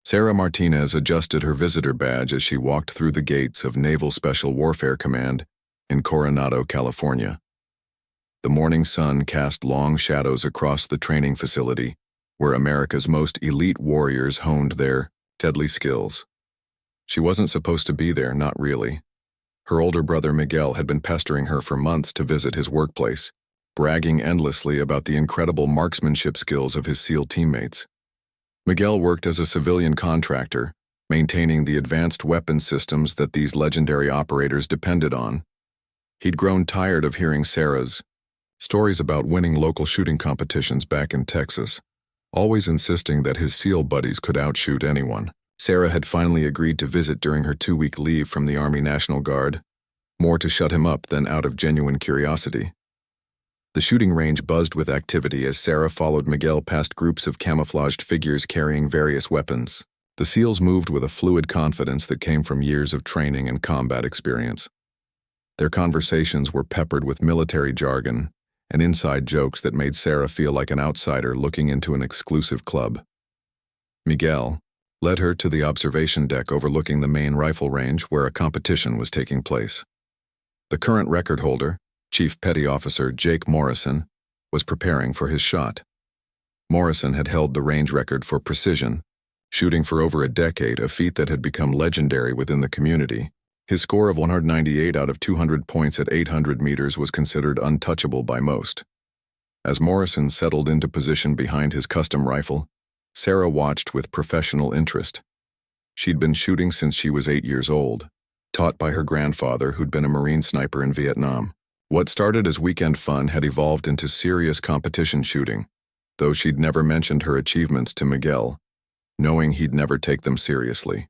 Sarah Martinez adjusted her visitor badge as she walked through the gates of Naval Special Warfare Command in Coronado, California. The morning sun cast long shadows across the training facility, where America's most elite warriors honed their deadly skills. She wasn't supposed to be there, not really. Her older brother Miguel had been pestering her for months to visit his workplace, bragging endlessly about the incredible marksmanship skills of his SEAL teammates. Miguel worked as a civilian contractor, maintaining the advanced weapon systems that these legendary operators depended on. He'd grown tired of hearing Sarah's stories about winning local shooting competitions back in Texas, always insisting that his SEAL buddies could outshoot anyone. Sarah had finally agreed to visit during her 2-week leave from the Army National Guard, more to shut him up than out of genuine curiosity. The shooting range buzzed with activity as Sarah followed Miguel past groups of camouflaged figures carrying various weapons. The SEALs moved with a fluid confidence that came from years of training and combat experience. Their conversations were peppered with military jargon and inside jokes that made Sarah feel like an outsider looking into an exclusive club. Miguel led her to the observation deck overlooking the main rifle range where a competition was taking place. The current record holder, Chief Petty Officer Jake Morrison, was preparing for his shot. Morrison had held the range record for precision, shooting for over a decade, a feat that had become legendary within the community. His score of 198 out of 200 points at 800 meters was considered untouchable by most. As Morrison settled into position behind his custom rifle, Sarah watched with professional interest. She'd been shooting since she was 8 years old, taught by her grandfather who'd been a Marine sniper in Vietnam. What started as weekend fun had evolved into serious competition shooting, though she'd never mentioned her achievements to Miguel, knowing he'd never take them seriously.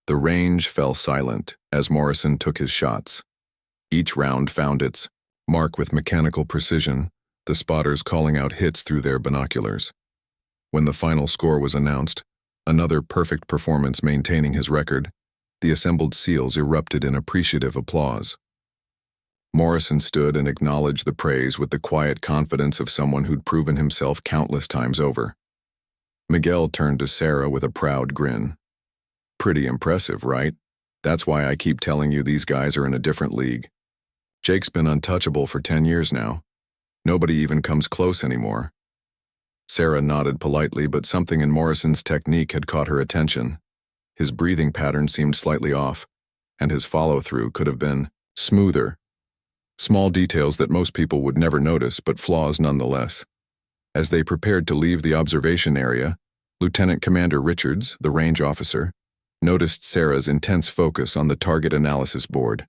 The range fell silent as Morrison took his shots. Each round found its mark with mechanical precision, the spotters calling out hits through their binoculars. When the final score was announced, another perfect performance maintaining his record, the assembled SEALs erupted in appreciative applause. Morrison stood and acknowledged the praise with the quiet confidence of someone who'd proven himself countless times over. Miguel turned to Sarah with a proud grin. Pretty impressive, right? That's why I keep telling you these guys are in a different league. Jake's been untouchable for 10 years now. Nobody even comes close anymore. Sarah nodded politely, but something in Morrison's technique had caught her attention. His breathing pattern seemed slightly off, and his follow-through could have been smoother. Small details that most people would never notice, but flaws nonetheless. As they prepared to leave the observation area, Lieutenant Commander Richards, the range officer, noticed Sarah's intense focus on the target analysis board.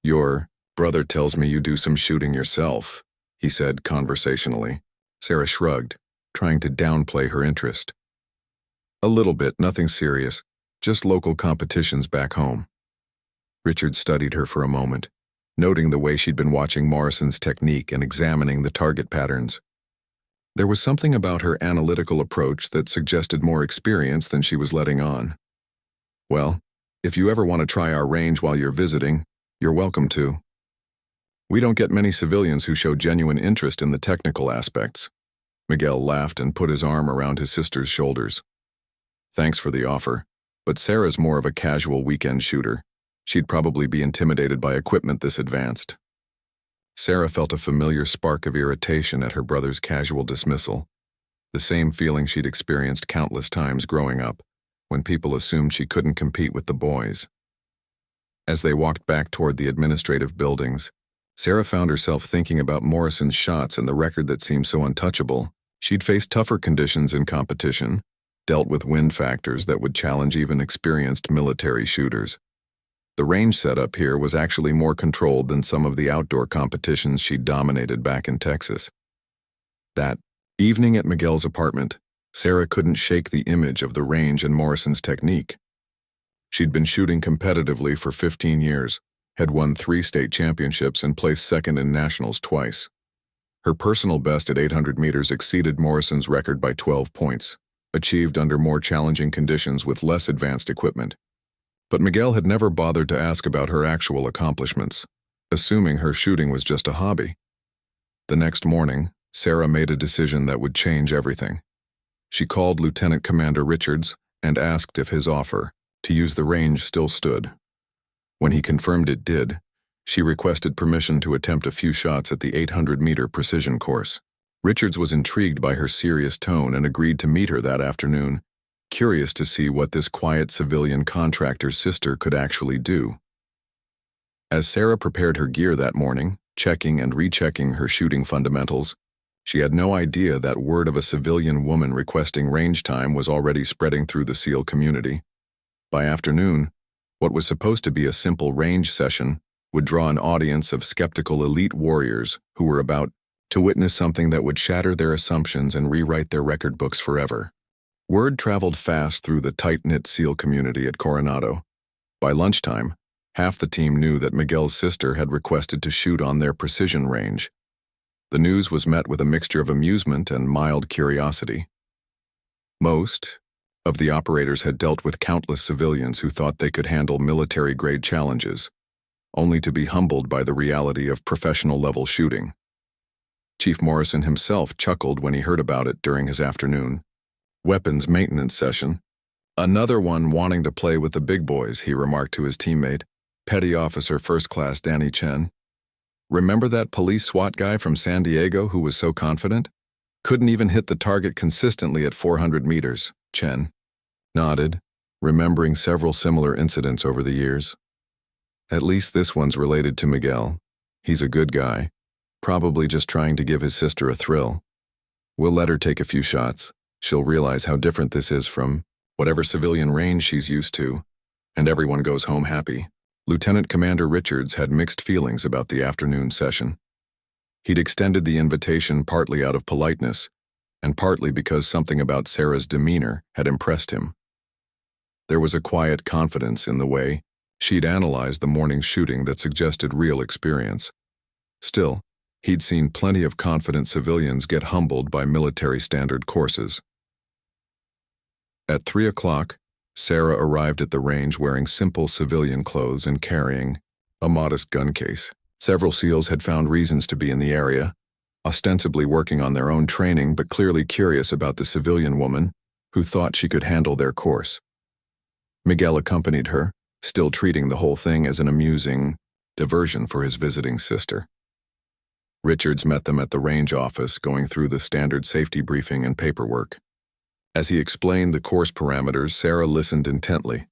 "Your brother tells me you do some shooting yourself," he said conversationally. Sarah shrugged, trying to downplay her interest. "A little bit, nothing serious, just local competitions back home." Richards studied her for a moment, noting the way she'd been watching Morrison's technique and examining the target patterns. There was something about her analytical approach that suggested more experience than she was letting on. "Well, if you ever want to try our range while you're visiting, you're welcome to. We don't get many civilians who show genuine interest in the technical aspects." Miguel laughed and put his arm around his sister's shoulders. "Thanks for the offer, but Sarah's more of a casual weekend shooter. She'd probably be intimidated by equipment this advanced." Sarah felt a familiar spark of irritation at her brother's casual dismissal, the same feeling she'd experienced countless times growing up, when people assumed she couldn't compete with the boys. As they walked back toward the administrative buildings, Sarah found herself thinking about Morrison's shots and the record that seemed so untouchable. She'd faced tougher conditions in competition, dealt with wind factors that would challenge even experienced military shooters. The range setup here was actually more controlled than some of the outdoor competitions she'd dominated back in Texas. That evening at Miguel's apartment, Sarah couldn't shake the image of the range and Morrison's technique. She'd been shooting competitively for 15 years, had won 3 state championships and placed second in nationals twice. Her personal best at 800 meters exceeded Morrison's record by 12 points, achieved under more challenging conditions with less advanced equipment. But Miguel had never bothered to ask about her actual accomplishments, assuming her shooting was just a hobby. The next morning, Sarah made a decision that would change everything. She called Lieutenant Commander Richards and asked if his offer to use the range still stood. When he confirmed it did, she requested permission to attempt a few shots at the 800-meter precision course. Richards was intrigued by her serious tone and agreed to meet her that afternoon, curious to see what this quiet civilian contractor's sister could actually do. As Sarah prepared her gear that morning, checking and rechecking her shooting fundamentals, she had no idea that word of a civilian woman requesting range time was already spreading through the SEAL community. By afternoon, what was supposed to be a simple range session would draw an audience of skeptical elite warriors who were about to witness something that would shatter their assumptions and rewrite their record books forever. Word traveled fast through the tight-knit SEAL community at Coronado. By lunchtime, half the team knew that Miguel's sister had requested to shoot on their precision range. The news was met with a mixture of amusement and mild curiosity. Most of the operators had dealt with countless civilians who thought they could handle military-grade challenges, only to be humbled by the reality of professional-level shooting. Chief Morrison himself chuckled when he heard about it during his afternoon weapons maintenance session. "Another one wanting to play with the big boys," he remarked to his teammate, Petty Officer First Class Danny Chen. "Remember that police SWAT guy from San Diego who was so confident? Couldn't even hit the target consistently at 400 meters, Chen nodded, remembering several similar incidents over the years. "At least this one's related to Miguel. He's a good guy, probably just trying to give his sister a thrill. We'll let her take a few shots. She'll realize how different this is from whatever civilian range she's used to, and everyone goes home happy." Lieutenant Commander Richards had mixed feelings about the afternoon session. He'd extended the invitation partly out of politeness, and partly because something about Sarah's demeanor had impressed him. There was a quiet confidence in the way she'd analyzed the morning's shooting that suggested real experience. Still, he'd seen plenty of confident civilians get humbled by military-standard courses. At 3 o'clock, Sarah arrived at the range wearing simple civilian clothes and carrying a modest gun case. Several SEALs had found reasons to be in the area, ostensibly working on their own training but clearly curious about the civilian woman who thought she could handle their course. Miguel accompanied her, still treating the whole thing as an amusing diversion for his visiting sister. Richards met them at the range office, going through the standard safety briefing and paperwork. As he explained the course parameters, Sarah listened intently,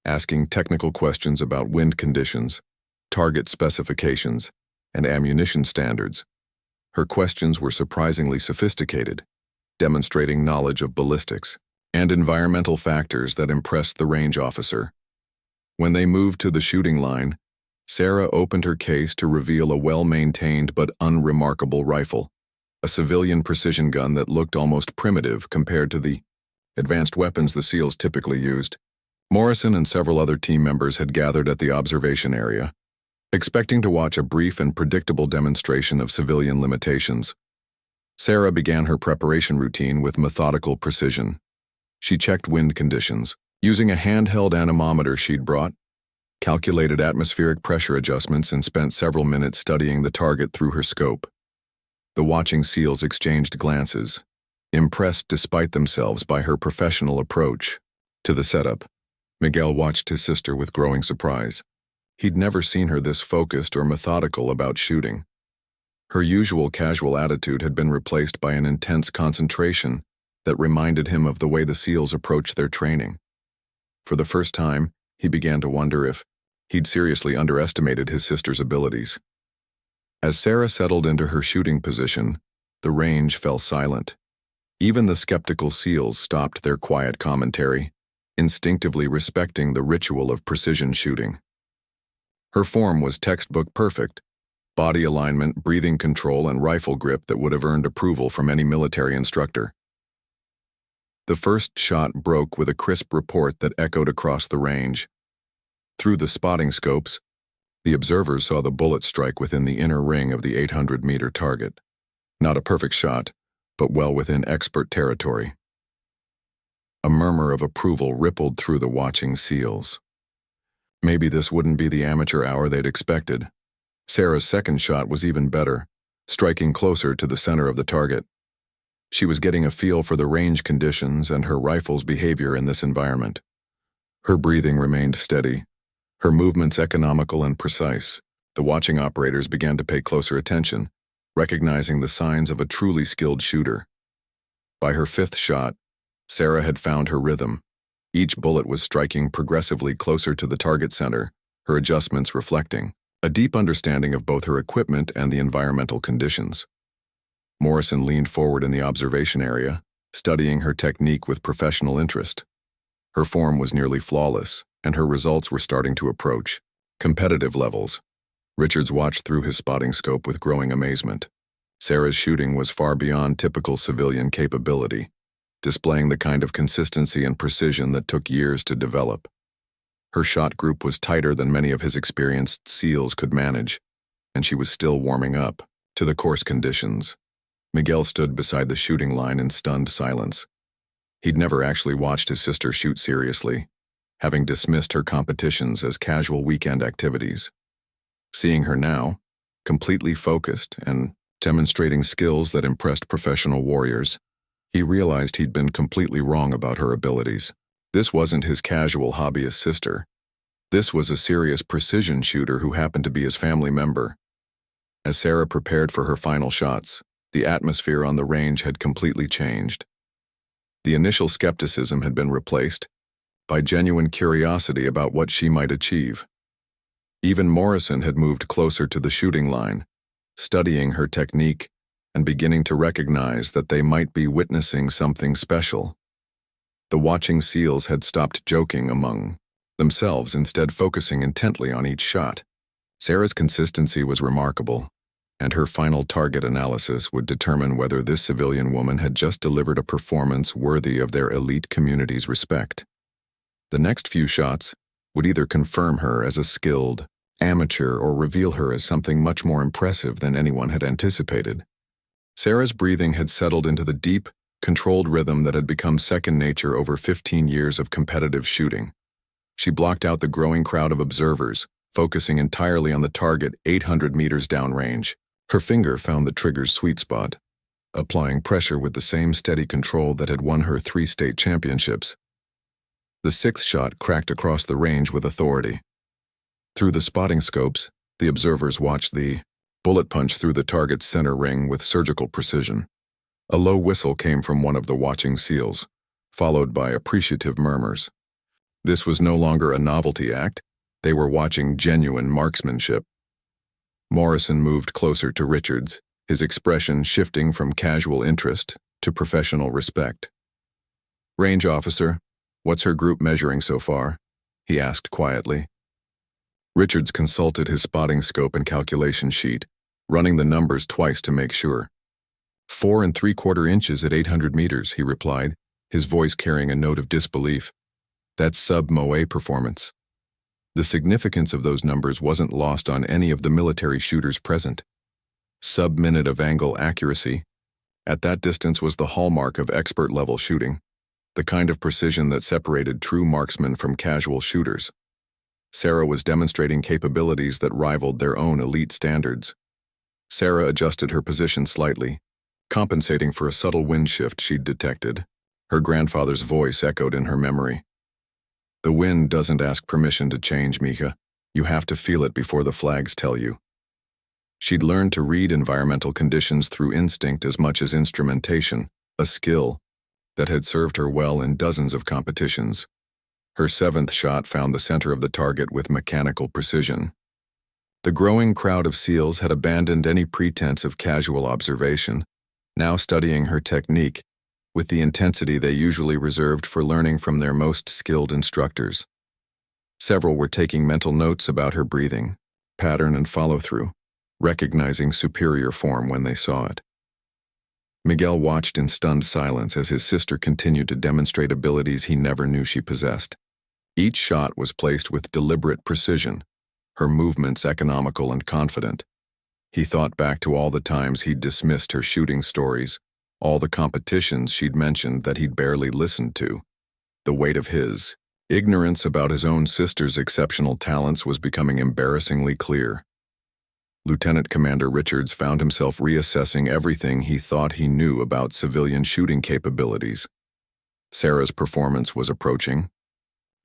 asking technical questions about wind conditions, target specifications, and ammunition standards. Her questions were surprisingly sophisticated, demonstrating knowledge of ballistics and environmental factors that impressed the range officer. When they moved to the shooting line, Sarah opened her case to reveal a well-maintained but unremarkable rifle, a civilian precision gun that looked almost primitive compared to the advanced weapons the SEALs typically used. Morrison and several other team members had gathered at the observation area, expecting to watch a brief and predictable demonstration of civilian limitations. Sarah began her preparation routine with methodical precision. She checked wind conditions, using a handheld anemometer she'd brought, calculated atmospheric pressure adjustments, and spent several minutes studying the target through her scope. The watching SEALs exchanged glances, impressed despite themselves by her professional approach to the setup. Miguel watched his sister with growing surprise. He'd never seen her this focused or methodical about shooting. Her usual casual attitude had been replaced by an intense concentration that reminded him of the way the SEALs approach their training. For the first time, he began to wonder if he'd seriously underestimated his sister's abilities. As Sarah settled into her shooting position, the range fell silent. Even the skeptical SEALs stopped their quiet commentary, instinctively respecting the ritual of precision shooting. Her form was textbook perfect, body alignment, breathing control, and rifle grip that would have earned approval from any military instructor. The first shot broke with a crisp report that echoed across the range. Through the spotting scopes, the observers saw the bullet strike within the inner ring of the 800-meter target. Not a perfect shot, but well within expert territory. A murmur of approval rippled through the watching SEALs. Maybe this wouldn't be the amateur hour they'd expected. Sarah's second shot was even better, striking closer to the center of the target. She was getting a feel for the range conditions and her rifle's behavior in this environment. Her breathing remained steady, her movements economical and precise. The watching operators began to pay closer attention, recognizing the signs of a truly skilled shooter. By her fifth shot, Sarah had found her rhythm. Each bullet was striking progressively closer to the target center, her adjustments reflecting a deep understanding of both her equipment and the environmental conditions. Morrison leaned forward in the observation area, studying her technique with professional interest. Her form was nearly flawless, and her results were starting to approach competitive levels. Richards watched through his spotting scope with growing amazement. Sarah's shooting was far beyond typical civilian capability, displaying the kind of consistency and precision that took years to develop. Her shot group was tighter than many of his experienced SEALs could manage, and she was still warming up to the course conditions. Miguel stood beside the shooting line in stunned silence. He'd never actually watched his sister shoot seriously, having dismissed her competitions as casual weekend activities. Seeing her now, completely focused and demonstrating skills that impressed professional warriors, he realized he'd been completely wrong about her abilities. This wasn't his casual hobbyist sister. This was a serious precision shooter who happened to be his family member. As Sarah prepared for her final shots, the atmosphere on the range had completely changed. The initial skepticism had been replaced by genuine curiosity about what she might achieve. Even Morrison had moved closer to the shooting line, studying her technique and beginning to recognize that they might be witnessing something special. The watching SEALs had stopped joking among themselves, instead focusing intently on each shot. Sarah's consistency was remarkable, and her final target analysis would determine whether this civilian woman had just delivered a performance worthy of their elite community's respect. The next few shots would either confirm her as a skilled amateur or reveal her as something much more impressive than anyone had anticipated. Sarah's breathing had settled into the deep, controlled rhythm that had become second nature over 15 years of competitive shooting. She blocked out the growing crowd of observers, focusing entirely on the target 800 meters downrange. Her finger found the trigger's sweet spot, applying pressure with the same steady control that had won her 3 state championships. The sixth shot cracked across the range with authority. Through the spotting scopes, the observers watched the bullet punch through the target's center ring with surgical precision. A low whistle came from one of the watching SEALs, followed by appreciative murmurs. This was no longer a novelty act. They were watching genuine marksmanship. Morrison moved closer to Richards, his expression shifting from casual interest to professional respect. "Range officer, what's her group measuring so far?" he asked quietly. Richards consulted his spotting scope and calculation sheet, running the numbers twice to make sure. 4 3/4 inches at 800 meters, he replied, his voice carrying a note of disbelief. "That's sub-MOA performance." The significance of those numbers wasn't lost on any of the military shooters present. Sub-minute of angle accuracy at that distance was the hallmark of expert-level shooting, the kind of precision that separated true marksmen from casual shooters. Sarah was demonstrating capabilities that rivaled their own elite standards. Sarah adjusted her position slightly, compensating for a subtle wind shift she'd detected. Her grandfather's voice echoed in her memory. "The wind doesn't ask permission to change, Mika. You have to feel it before the flags tell you." She'd learned to read environmental conditions through instinct as much as instrumentation, a skill that had served her well in dozens of competitions. Her 7th shot found the center of the target with mechanical precision. The growing crowd of SEALs had abandoned any pretense of casual observation, now studying her technique with the intensity they usually reserved for learning from their most skilled instructors. Several were taking mental notes about her breathing, pattern and follow-through, recognizing superior form when they saw it. Miguel watched in stunned silence as his sister continued to demonstrate abilities he never knew she possessed. Each shot was placed with deliberate precision, her movements economical and confident. He thought back to all the times he'd dismissed her shooting stories, all the competitions she'd mentioned that he'd barely listened to. The weight of his ignorance about his own sister's exceptional talents was becoming embarrassingly clear. Lieutenant Commander Richards found himself reassessing everything he thought he knew about civilian shooting capabilities. Sarah's performance was approaching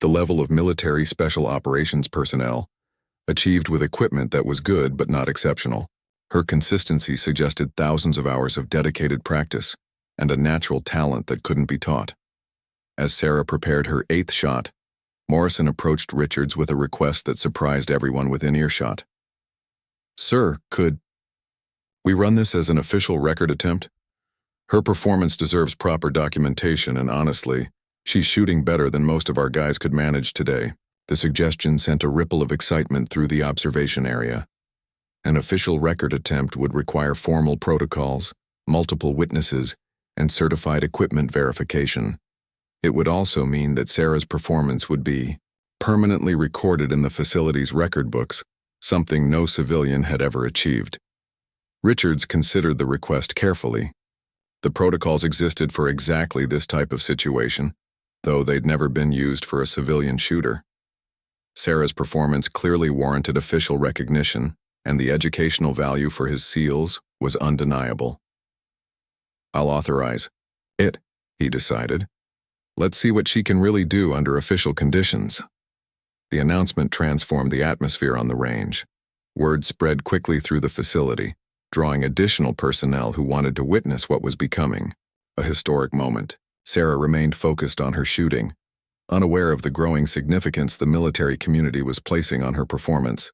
the level of military special operations personnel, achieved with equipment that was good but not exceptional. Her consistency suggested thousands of hours of dedicated practice and a natural talent that couldn't be taught. As Sarah prepared her 8th shot, Morrison approached Richards with a request that surprised everyone within earshot. "Sir, could we run this as an official record attempt? Her performance deserves proper documentation, and honestly, she's shooting better than most of our guys could manage today." The suggestion sent a ripple of excitement through the observation area. An official record attempt would require formal protocols, multiple witnesses, and certified equipment verification. It would also mean that Sarah's performance would be permanently recorded in the facility's record books, something no civilian had ever achieved. Richards considered the request carefully. The protocols existed for exactly this type of situation, though they'd never been used for a civilian shooter. Sarah's performance clearly warranted official recognition, and the educational value for his SEALs was undeniable. "I'll authorize it," he decided. "Let's see what she can really do under official conditions." The announcement transformed the atmosphere on the range. Word spread quickly through the facility, drawing additional personnel who wanted to witness what was becoming a historic moment. Sarah remained focused on her shooting, unaware of the growing significance the military community was placing on her performance.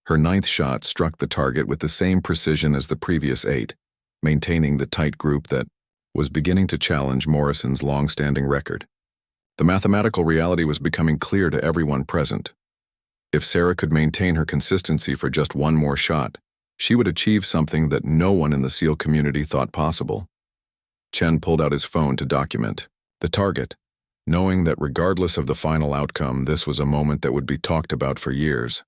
Her 9th shot struck the target with the same precision as the previous 8, maintaining the tight group that was beginning to challenge Morrison's long-standing record. The mathematical reality was becoming clear to everyone present. If Sarah could maintain her consistency for just one more shot, she would achieve something that no one in the SEAL community thought possible. Chen pulled out his phone to document the target, knowing that regardless of the final outcome, this was a moment that would be talked about for years.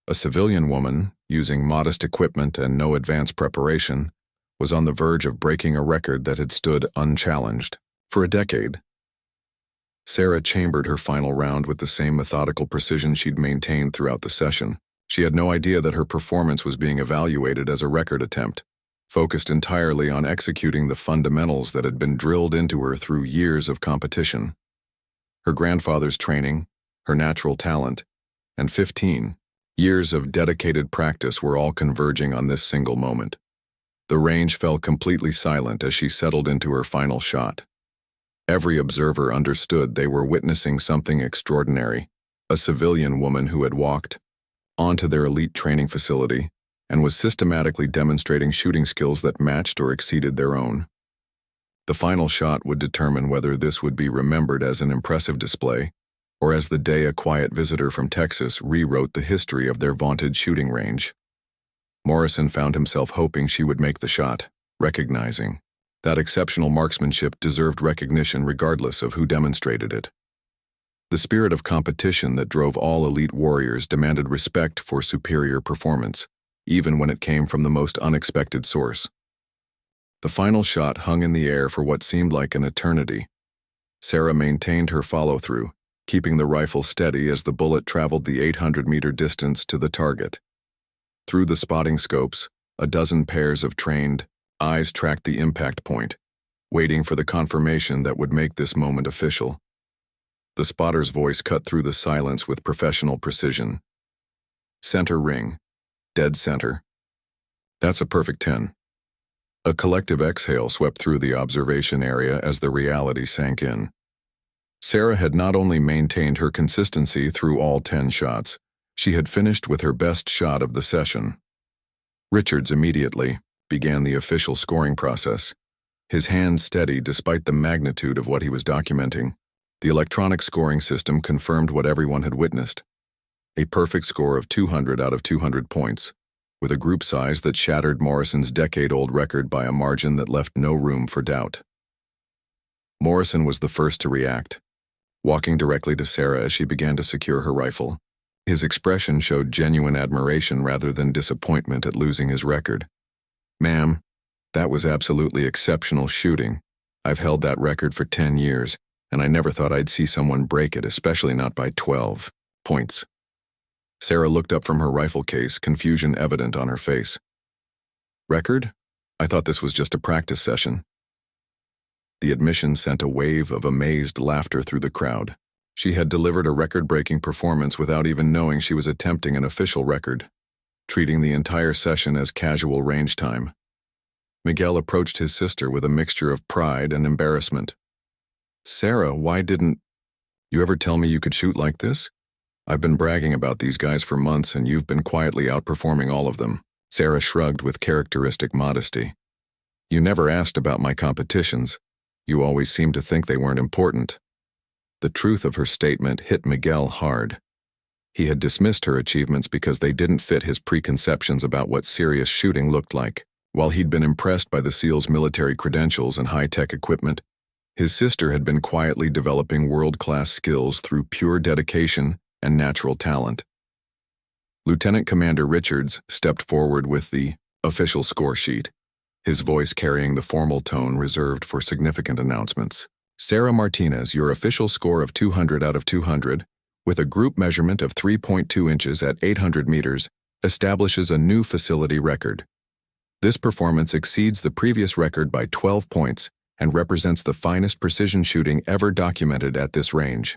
A civilian woman, using modest equipment and no advanced preparation, was on the verge of breaking a record that had stood unchallenged for a decade. Sarah chambered her final round with the same methodical precision she'd maintained throughout the session. She had no idea that her performance was being evaluated as a record attempt, focused entirely on executing the fundamentals that had been drilled into her through years of competition. Her grandfather's training, her natural talent, and 15 years of dedicated practice were all converging on this single moment. The range fell completely silent as she settled into her final shot. Every observer understood they were witnessing something extraordinary, a civilian woman who had walked onto their elite training facility and was systematically demonstrating shooting skills that matched or exceeded their own. The final shot would determine whether this would be remembered as an impressive display, or as the day a quiet visitor from Texas rewrote the history of their vaunted shooting range. Morrison found himself hoping she would make the shot, recognizing that exceptional marksmanship deserved recognition regardless of who demonstrated it. The spirit of competition that drove all elite warriors demanded respect for superior performance, even when it came from the most unexpected source. The final shot hung in the air for what seemed like an eternity. Sarah maintained her follow-through, keeping the rifle steady as the bullet traveled the 800-meter distance to the target. Through the spotting scopes, a dozen pairs of trained eyes tracked the impact point, waiting for the confirmation that would make this moment official. The spotter's voice cut through the silence with professional precision. "Center ring. Dead center. That's a perfect 10. A collective exhale swept through the observation area as the reality sank in. Sarah had not only maintained her consistency through all 10 shots, she had finished with her best shot of the session. Richards immediately began the official scoring process, his hand steady despite the magnitude of what he was documenting. The electronic scoring system confirmed what everyone had witnessed: a perfect score of 200 out of 200 points, with a group size that shattered Morrison's decade-old record by a margin that left no room for doubt. Morrison was the first to react, walking directly to Sarah as she began to secure her rifle. His expression showed genuine admiration rather than disappointment at losing his record. "Ma'am, that was absolutely exceptional shooting. I've held that record for 10 years, and I never thought I'd see someone break it, especially not by 12 points." Sarah looked up from her rifle case, confusion evident on her face. Record? I thought this was just a practice session. The admission sent a wave of amazed laughter through the crowd. She had delivered a record-breaking performance without even knowing she was attempting an official record, treating the entire session as casual range time. Miguel approached his sister with a mixture of pride and embarrassment. Sarah, why didn't you ever tell me you could shoot like this? I've been bragging about these guys for months and you've been quietly outperforming all of them. Sarah shrugged with characteristic modesty. You never asked about my competitions. You always seemed to think they weren't important. The truth of her statement hit Miguel hard. He had dismissed her achievements because they didn't fit his preconceptions about what serious shooting looked like. While he'd been impressed by the SEALs' military credentials and high-tech equipment, his sister had been quietly developing world-class skills through pure dedication and natural talent. Lieutenant Commander Richards stepped forward with the official score sheet, his voice carrying the formal tone reserved for significant announcements. Sarah Martinez, your official score of 200 out of 200, with a group measurement of 3.2 inches at 800 meters, establishes a new facility record. This performance exceeds the previous record by 12 points and represents the finest precision shooting ever documented at this range.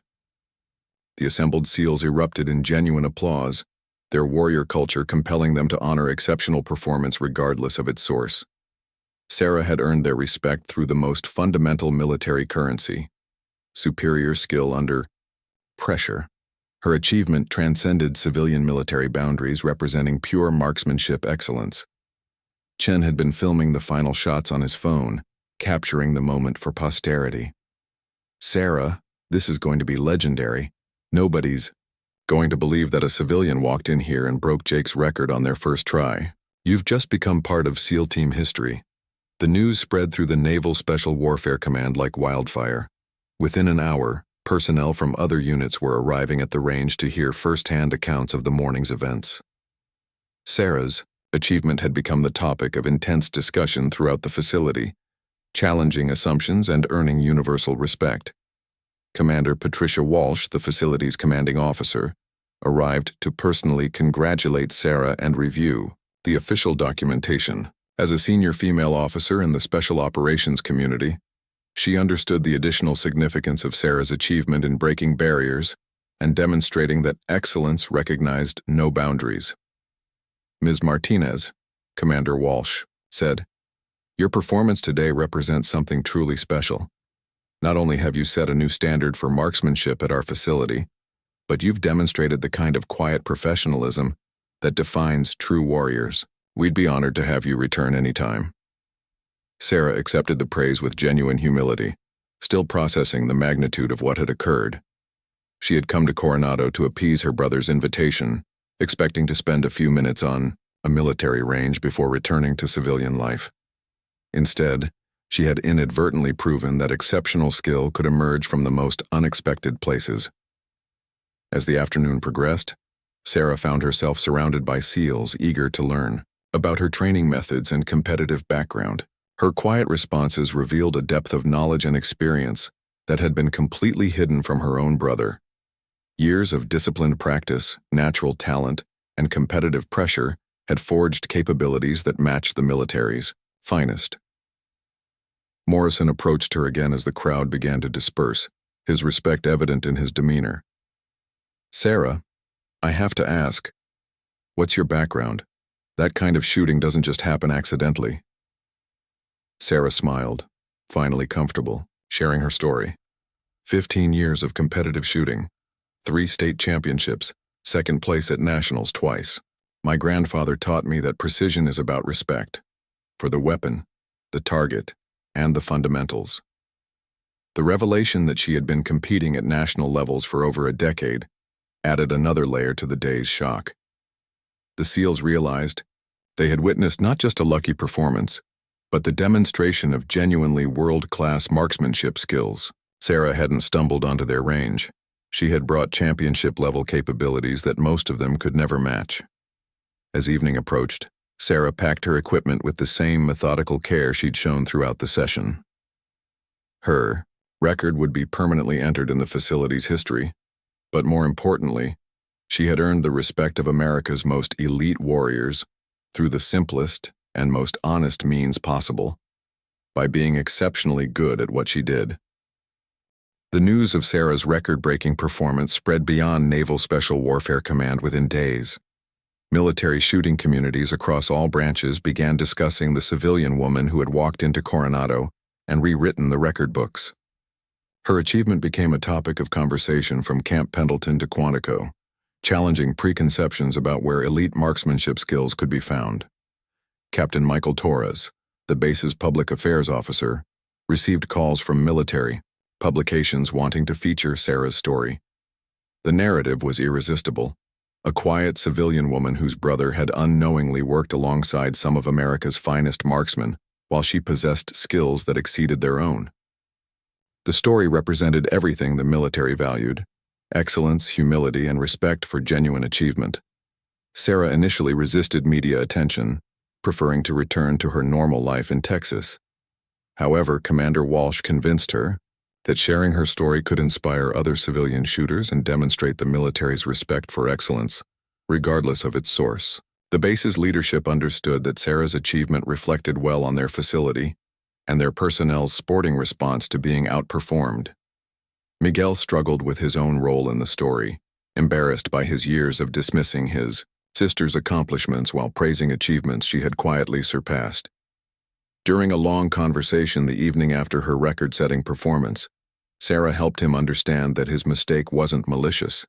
The assembled SEALs erupted in genuine applause, their warrior culture compelling them to honor exceptional performance regardless of its source. Sarah had earned their respect through the most fundamental military currency: superior skill under pressure. Her achievement transcended civilian military boundaries, representing pure marksmanship excellence. Chen had been filming the final shots on his phone, capturing the moment for posterity. Sarah, this is going to be legendary. Nobody's going to believe that a civilian walked in here and broke Jake's record on their first try. You've just become part of SEAL team history. The news spread through the Naval Special Warfare Command like wildfire. Within an hour, personnel from other units were arriving at the range to hear first-hand accounts of the morning's events. Sarah's achievement had become the topic of intense discussion throughout the facility, challenging assumptions and earning universal respect. Commander Patricia Walsh, the facility's commanding officer, arrived to personally congratulate Sarah and review the official documentation. As a senior female officer in the special operations community, she understood the additional significance of Sarah's achievement in breaking barriers and demonstrating that excellence recognized no boundaries. Ms. Martinez, Commander Walsh, said, "Your performance today represents something truly special. Not only have you set a new standard for marksmanship at our facility, but you've demonstrated the kind of quiet professionalism that defines true warriors. We'd be honored to have you return anytime." Sarah accepted the praise with genuine humility, still processing the magnitude of what had occurred. She had come to Coronado to appease her brother's invitation, expecting to spend a few minutes on a military range before returning to civilian life. Instead, she had inadvertently proven that exceptional skill could emerge from the most unexpected places. As the afternoon progressed, Sarah found herself surrounded by SEALs eager to learn about her training methods and competitive background. Her quiet responses revealed a depth of knowledge and experience that had been completely hidden from her own brother. Years of disciplined practice, natural talent, and competitive pressure had forged capabilities that matched the military's finest. Morrison approached her again as the crowd began to disperse, his respect evident in his demeanor. "Sarah, I have to ask, what's your background? That kind of shooting doesn't just happen accidentally." Sarah smiled, finally comfortable, sharing her story. 15 years of competitive shooting, 3 state championships, second place at nationals twice. My grandfather taught me that precision is about respect for the weapon, the target, and the fundamentals. The revelation that she had been competing at national levels for over a decade added another layer to the day's shock. The SEALs realized they had witnessed not just a lucky performance, but the demonstration of genuinely world-class marksmanship skills. Sarah hadn't stumbled onto their range. She had brought championship-level capabilities that most of them could never match. As evening approached, Sarah packed her equipment with the same methodical care she'd shown throughout the session. Her record would be permanently entered in the facility's history, but more importantly, She had earned the respect of America's most elite warriors through the simplest and most honest means possible, by being exceptionally good at what she did. The news of Sarah's record-breaking performance spread beyond Naval Special Warfare Command within days. Military shooting communities across all branches began discussing the civilian woman who had walked into Coronado and rewritten the record books. Her achievement became a topic of conversation from Camp Pendleton to Quantico, challenging preconceptions about where elite marksmanship skills could be found. Captain Michael Torres, the base's public affairs officer, received calls from military publications wanting to feature Sarah's story. The narrative was irresistible. A quiet civilian woman whose brother had unknowingly worked alongside some of America's finest marksmen while she possessed skills that exceeded their own. The story represented everything the military valued: excellence, humility, and respect for genuine achievement. Sarah initially resisted media attention, preferring to return to her normal life in Texas. However, Commander Walsh convinced her that sharing her story could inspire other civilian shooters and demonstrate the military's respect for excellence, regardless of its source. The base's leadership understood that Sarah's achievement reflected well on their facility and their personnel's sporting response to being outperformed. Miguel struggled with his own role in the story, embarrassed by his years of dismissing his sister's accomplishments while praising achievements she had quietly surpassed. During a long conversation the evening after her record-setting performance, Sarah helped him understand that his mistake wasn't malicious.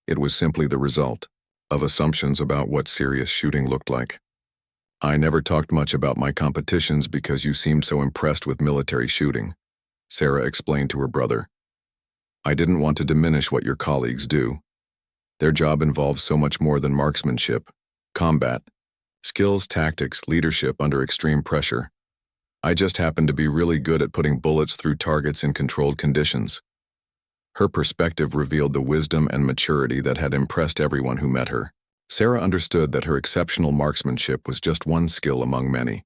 It was simply the result of assumptions about what serious shooting looked like. "I never talked much about my competitions because you seemed so impressed with military shooting," Sarah explained to her brother. "I didn't want to diminish what your colleagues do. Their job involves so much more than marksmanship, combat, skills, tactics, leadership under extreme pressure. I just happen to be really good at putting bullets through targets in controlled conditions." Her perspective revealed the wisdom and maturity that had impressed everyone who met her. Sarah understood that her exceptional marksmanship was just one skill among many,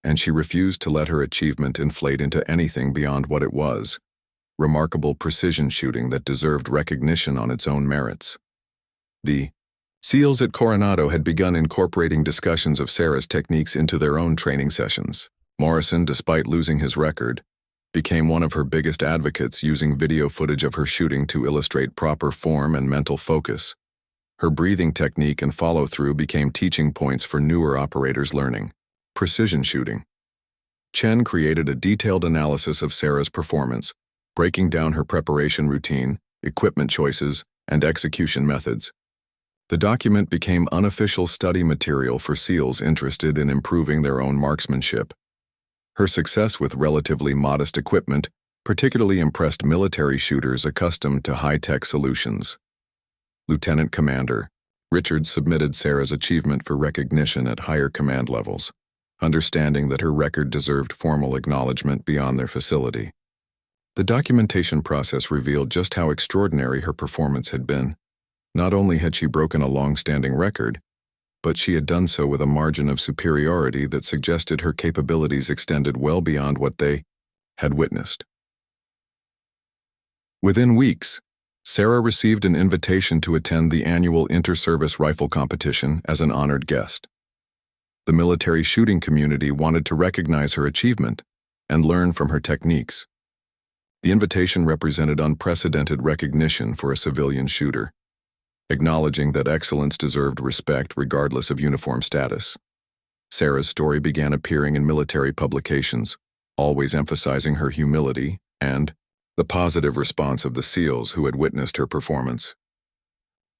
and she refused to let her achievement inflate into anything beyond what it was: remarkable precision shooting that deserved recognition on its own merits. The SEALs at Coronado had begun incorporating discussions of Sarah's techniques into their own training sessions. Morrison, despite losing his record, became one of her biggest advocates, using video footage of her shooting to illustrate proper form and mental focus. Her breathing technique and follow-through became teaching points for newer operators learning precision shooting. Chen created a detailed analysis of Sarah's performance, breaking down her preparation routine, equipment choices, and execution methods. The document became unofficial study material for SEALs interested in improving their own marksmanship. Her success with relatively modest equipment particularly impressed military shooters accustomed to high-tech solutions. Lieutenant Commander Richards submitted Sarah's achievement for recognition at higher command levels, understanding that her record deserved formal acknowledgement beyond their facility. The documentation process revealed just how extraordinary her performance had been. Not only had she broken a long-standing record, but she had done so with a margin of superiority that suggested her capabilities extended well beyond what they had witnessed. Within weeks, Sarah received an invitation to attend the annual inter-service rifle competition as an honored guest. The military shooting community wanted to recognize her achievement and learn from her techniques. The invitation represented unprecedented recognition for a civilian shooter, acknowledging that excellence deserved respect regardless of uniform status. Sarah's story began appearing in military publications, always emphasizing her humility and the positive response of the SEALs who had witnessed her performance.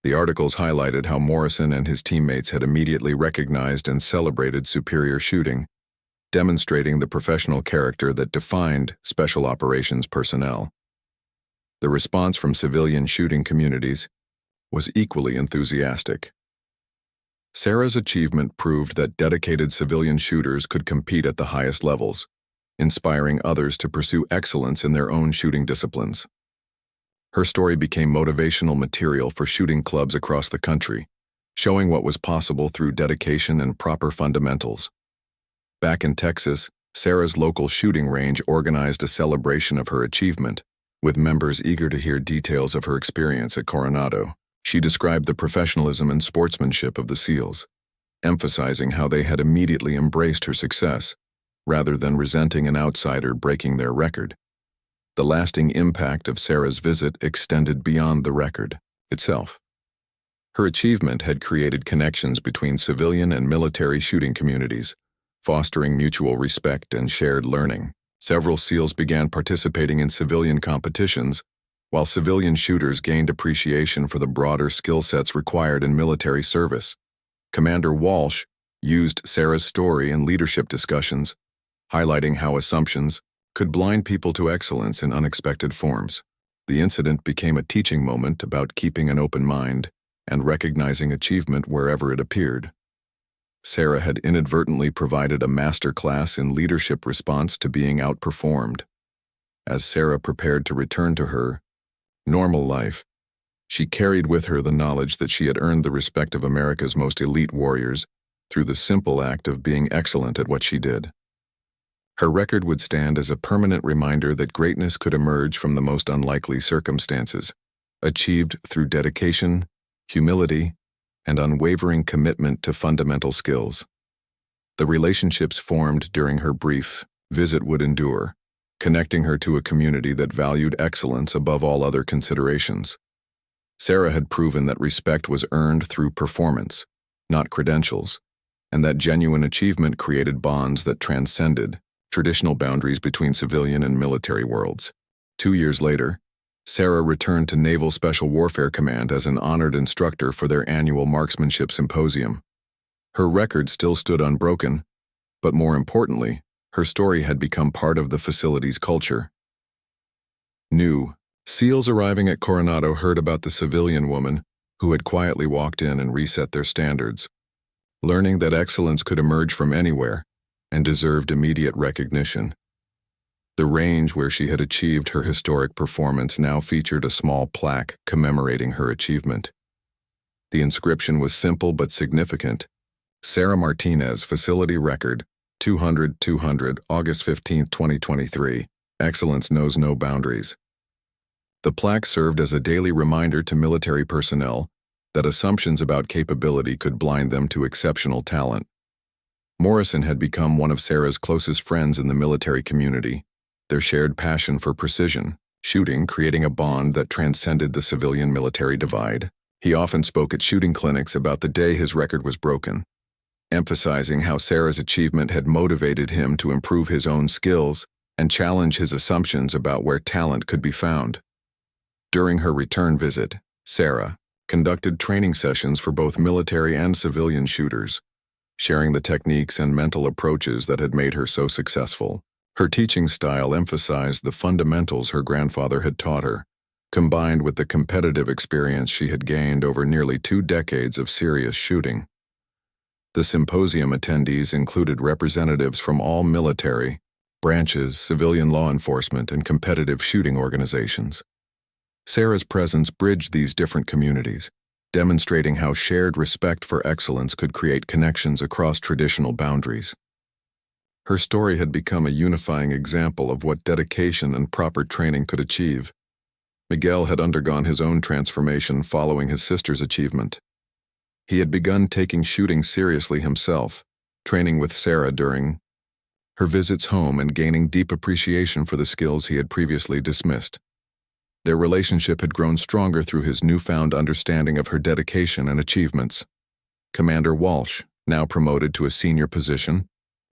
The articles highlighted how Morrison and his teammates had immediately recognized and celebrated superior shooting, demonstrating the professional character that defined special operations personnel. The response from civilian shooting communities was equally enthusiastic. Sarah's achievement proved that dedicated civilian shooters could compete at the highest levels, inspiring others to pursue excellence in their own shooting disciplines. Her story became motivational material for shooting clubs across the country, showing what was possible through dedication and proper fundamentals. Back in Texas, Sarah's local shooting range organized a celebration of her achievement, with members eager to hear details of her experience at Coronado. She described the professionalism and sportsmanship of the SEALs, emphasizing how they had immediately embraced her success, rather than resenting an outsider breaking their record. The lasting impact of Sarah's visit extended beyond the record itself. Her achievement had created connections between civilian and military shooting communities, fostering mutual respect and shared learning. Several SEALs began participating in civilian competitions, while civilian shooters gained appreciation for the broader skill sets required in military service. Commander Walsh used Sarah's story in leadership discussions, highlighting how assumptions could blind people to excellence in unexpected forms. The incident became a teaching moment about keeping an open mind and recognizing achievement wherever it appeared. Sarah had inadvertently provided a master class in leadership response to being outperformed. As Sarah prepared to return to her normal life, she carried with her the knowledge that she had earned the respect of America's most elite warriors through the simple act of being excellent at what she did. Her record would stand as a permanent reminder that greatness could emerge from the most unlikely circumstances, achieved through dedication, humility, and unwavering commitment to fundamental skills. The relationships formed during her brief visit would endure, connecting her to a community that valued excellence above all other considerations. Sarah had proven that respect was earned through performance, not credentials, and that genuine achievement created bonds that transcended traditional boundaries between civilian and military worlds. 2 years later, Sarah returned to Naval Special Warfare Command as an honored instructor for their annual marksmanship symposium. Her record still stood unbroken, but more importantly, her story had become part of the facility's culture. New SEALs arriving at Coronado heard about the civilian woman who had quietly walked in and reset their standards, learning that excellence could emerge from anywhere and deserved immediate recognition. The range where she had achieved her historic performance now featured a small plaque commemorating her achievement. The inscription was simple but significant. Sarah Martinez, Facility Record, 200-200, August 15, 2023. Excellence knows no boundaries. The plaque served as a daily reminder to military personnel that assumptions about capability could blind them to exceptional talent. Morrison had become one of Sarah's closest friends in the military community, their shared passion for precision shooting creating a bond that transcended the civilian-military divide. He often spoke at shooting clinics about the day his record was broken, emphasizing how Sarah's achievement had motivated him to improve his own skills and challenge his assumptions about where talent could be found. During her return visit, Sarah conducted training sessions for both military and civilian shooters, sharing the techniques and mental approaches that had made her so successful. Her teaching style emphasized the fundamentals her grandfather had taught her, combined with the competitive experience she had gained over nearly 2 decades of serious shooting. The symposium attendees included representatives from all military branches, civilian law enforcement, and competitive shooting organizations. Sarah's presence bridged these different communities, demonstrating how shared respect for excellence could create connections across traditional boundaries. Her story had become a unifying example of what dedication and proper training could achieve. Miguel had undergone his own transformation following his sister's achievement. He had begun taking shooting seriously himself, training with Sarah during her visits home and gaining deep appreciation for the skills he had previously dismissed. Their relationship had grown stronger through his newfound understanding of her dedication and achievements. Commander Walsh, now promoted to a senior position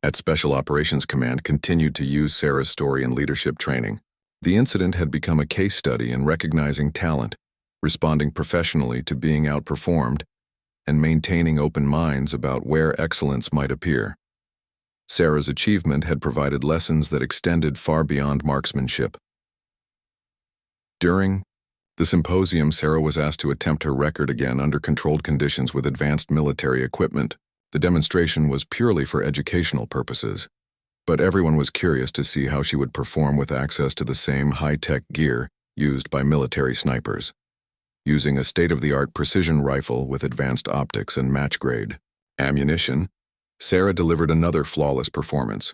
at Special Operations Command, continued to use Sarah's story in leadership training. The incident had become a case study in recognizing talent, responding professionally to being outperformed, and maintaining open minds about where excellence might appear. Sarah's achievement had provided lessons that extended far beyond marksmanship. During the symposium, Sarah was asked to attempt her record again under controlled conditions with advanced military equipment. The demonstration was purely for educational purposes, but everyone was curious to see how she would perform with access to the same high-tech gear used by military snipers. Using a state-of-the-art precision rifle with advanced optics and match-grade ammunition, Sarah delivered another flawless performance.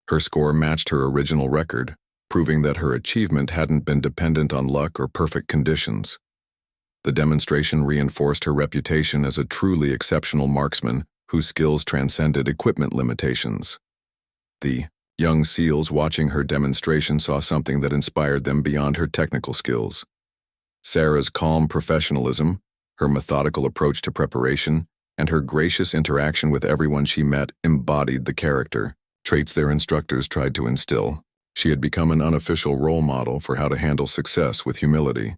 Her score matched her original record, proving that her achievement hadn't been dependent on luck or perfect conditions. The demonstration reinforced her reputation as a truly exceptional marksman whose skills transcended equipment limitations. The young SEALs watching her demonstration saw something that inspired them beyond her technical skills. Sarah's calm professionalism, her methodical approach to preparation, and her gracious interaction with everyone she met embodied the character, traits their instructors tried to instill. She had become an unofficial role model for how to handle success with humility.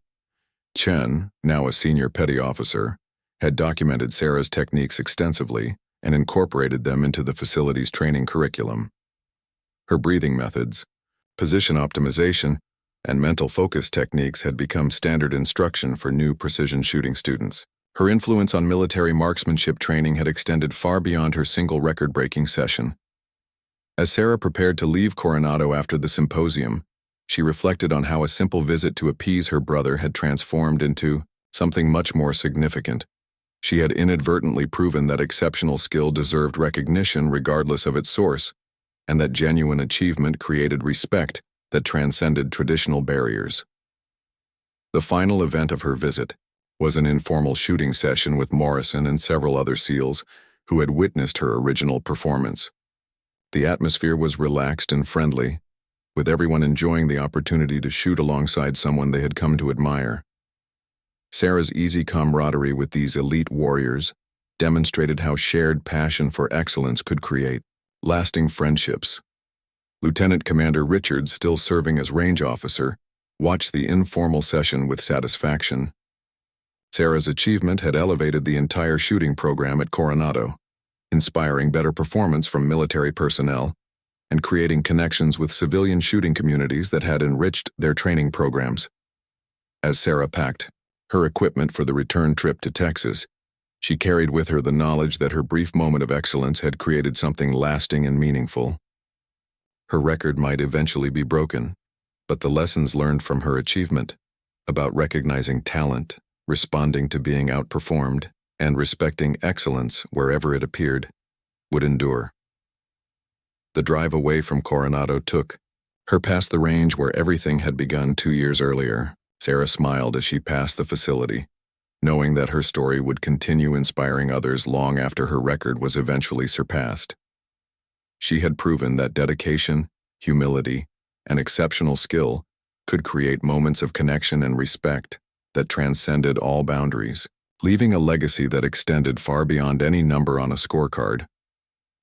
Chen, now a senior petty officer, had documented Sarah's techniques extensively and incorporated them into the facility's training curriculum. Her breathing methods, position optimization, and mental focus techniques had become standard instruction for new precision shooting students. Her influence on military marksmanship training had extended far beyond her single record-breaking session. As Sarah prepared to leave Coronado after the symposium, she reflected on how a simple visit to appease her brother had transformed into something much more significant. She had inadvertently proven that exceptional skill deserved recognition regardless of its source, and that genuine achievement created respect that transcended traditional barriers. The final event of her visit was an informal shooting session with Morrison and several other SEALs who had witnessed her original performance. The atmosphere was relaxed and friendly, with everyone enjoying the opportunity to shoot alongside someone they had come to admire. Sarah's easy camaraderie with these elite warriors demonstrated how shared passion for excellence could create lasting friendships. Lieutenant Commander Richards, still serving as range officer, watched the informal session with satisfaction. Sarah's achievement had elevated the entire shooting program at Coronado, inspiring better performance from military personnel and creating connections with civilian shooting communities that had enriched their training programs. As Sarah packed her equipment for the return trip to Texas, she carried with her the knowledge that her brief moment of excellence had created something lasting and meaningful. Her record might eventually be broken, but the lessons learned from her achievement about recognizing talent, responding to being outperformed, and respecting excellence wherever it appeared would endure. The drive away from Coronado took her past the range where everything had begun 2 years earlier. Sarah smiled as she passed the facility, knowing that her story would continue inspiring others long after her record was eventually surpassed. She had proven that dedication, humility, and exceptional skill could create moments of connection and respect that transcended all boundaries, leaving a legacy that extended far beyond any number on a scorecard.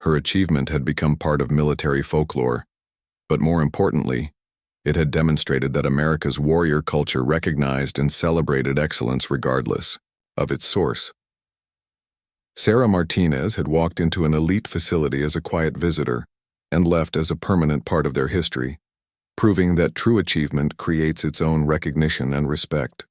Her achievement had become part of military folklore, but more importantly, it had demonstrated that America's warrior culture recognized and celebrated excellence regardless of its source. Sarah Martinez had walked into an elite facility as a quiet visitor and left as a permanent part of their history, proving that true achievement creates its own recognition and respect.